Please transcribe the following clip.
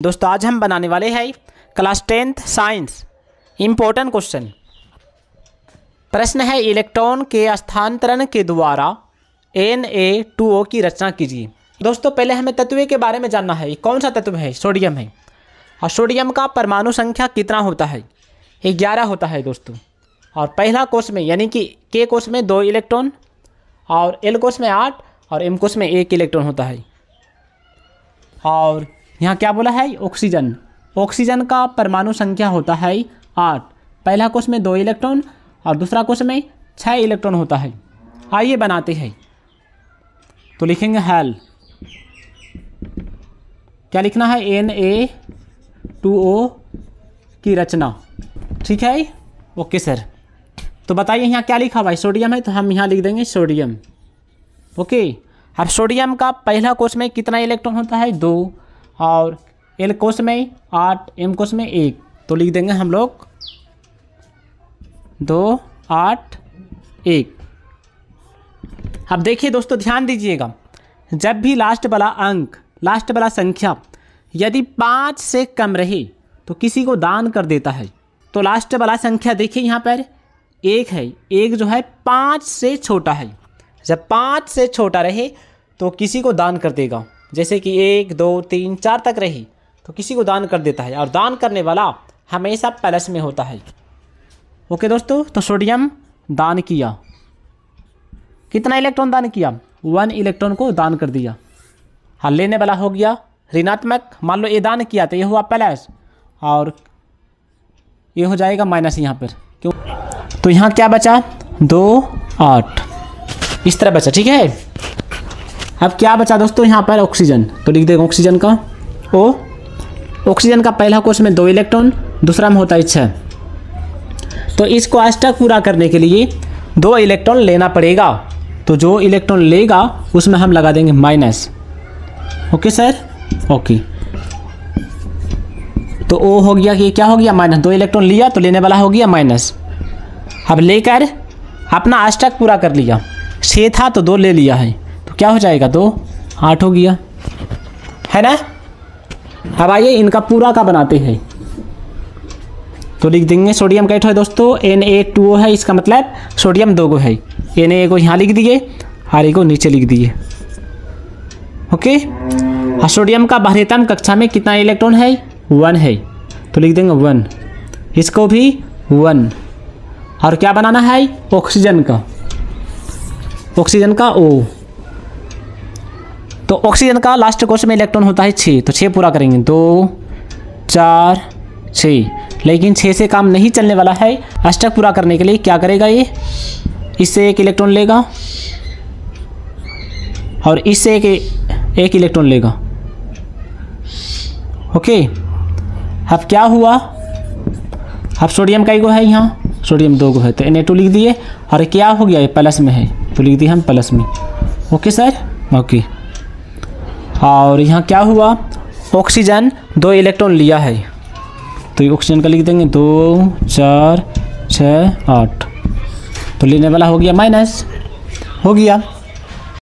दोस्तों आज हम बनाने वाले हैं class 10th science important question. प्रश्न है इलेक्ट्रॉन के स्थानांतरण के द्वारा Na2O की रचना कीजिए। दोस्तों पहले हमें तत्व के बारे में जानना है। कौन सा तत्व है? सोडियम है। और सोडियम का परमाणु संख्या कितना होता है? 11 होता है दोस्तों। और पहला कोष में यानी कि के कोष में 2 इलेक्ट्रॉन और एल कोष में 8 और एम कोष में 1 इलेक्ट्रॉन होता है। और यहाँ क्या बोला है? ऑक्सीजन। ऑक्सीजन का परमाणु संख्या होता है 8। पहला कोष में 2 इलेक्ट्रॉन और दूसरा कोष में 6 इलेक्ट्रॉन होता है। आइए बनाते हैं। तो लिखेंगे हेल। क्या लिखना है? Na2O की रचना। ठीक है, ओके सर। तो बताइए यहाँ क्या लिखा हुआ है? सोडियम है तो हम यहाँ लिख देंगे सोडियम। ओके, अब सोडियम का पहला कोष में कितना इलेक्ट्रॉन होता है? 2 और एल कोष में 8, एम कोष में 1। तो लिख देंगे हम लोग 2, 8, 1। अब देखिए दोस्तों ध्यान दीजिएगा, जब भी लास्ट वाला अंक, लास्ट वाला संख्या यदि 5 से कम रहे तो किसी को दान कर देता है। तो लास्ट वाला संख्या देखिए यहाँ पर 1 है। 1 जो है 5 से छोटा है। जब 5 से छोटा रहे तो किसी को दान कर देगा। जैसे कि 1, 2, 3, 4 तक रही तो किसी को दान कर देता है। और दान करने वाला हमेशा प्लस में होता है। ओके दोस्तों, तो सोडियम दान किया। कितना इलेक्ट्रॉन दान किया? 1 इलेक्ट्रॉन को दान कर दिया। हाँ, लेने वाला हो गया ऋणात्मक। मान लो ये दान किया तो ये हुआ प्लस और ये हो जाएगा माइनस यहाँ पर। क्यों? तो यहाँ क्या बचा? 2, 8 इस तरह बचा। ठीक है, अब क्या बचा दोस्तों यहाँ पर? ऑक्सीजन। तो लिख देंगे ऑक्सीजन का O। ऑक्सीजन का पहला कोष में 2 इलेक्ट्रॉन, दूसरा में होता है 6। तो इसको अष्टक पूरा करने के लिए 2 इलेक्ट्रॉन लेना पड़ेगा। तो जो इलेक्ट्रॉन लेगा उसमें हम लगा देंगे माइनस। Okay sir, okay. तो O हो गया कि क्या हो गया? माइनस। 2 इलेक्ट्रॉन लिया तो लेने वाला हो गया माइनस। अब लेकर अपना अष्टक पूरा कर लिया। 6 था तो 2 ले लिया है तो क्या हो जाएगा? 2, 8 हो गया, है ना। अब आइए इनका पूरा का बनाते हैं। तो लिख देंगे सोडियम का है दोस्तों Na2O है। इसका मतलब सोडियम 2 को है। Na को यहाँ लिख दिए और A को नीचे लिख दिए। ओके, और सोडियम का बाह्यतम कक्षा में कितना इलेक्ट्रॉन है? 1 है। तो लिख देंगे 1। इसको भी 1। और क्या बनाना है? ऑक्सीजन का। ऑक्सीजन का O। तो ऑक्सीजन का लास्ट कोष में इलेक्ट्रॉन होता है 6। तो 6 पूरा करेंगे। 2, 4, 6। लेकिन 6 से काम नहीं चलने वाला है। अष्टक पूरा करने के लिए क्या करेगा? ये इससे 1 इलेक्ट्रॉन लेगा और इससे एक इलेक्ट्रॉन लेगा। ओके, अब क्या हुआ? अब सोडियम का ईगो है, यहाँ सोडियम 2 को है तो Na2 लिख दिए। और क्या हो गया? ये प्लस में है तो लिख दिए हम प्लस में। Okay sir, okay. और यहाँ क्या हुआ? ऑक्सीजन 2 इलेक्ट्रॉन लिया है तो ये ऑक्सीजन का लिख देंगे 2, 4, 6, 8। तो लेने वाला हो गया माइनस। हो गया।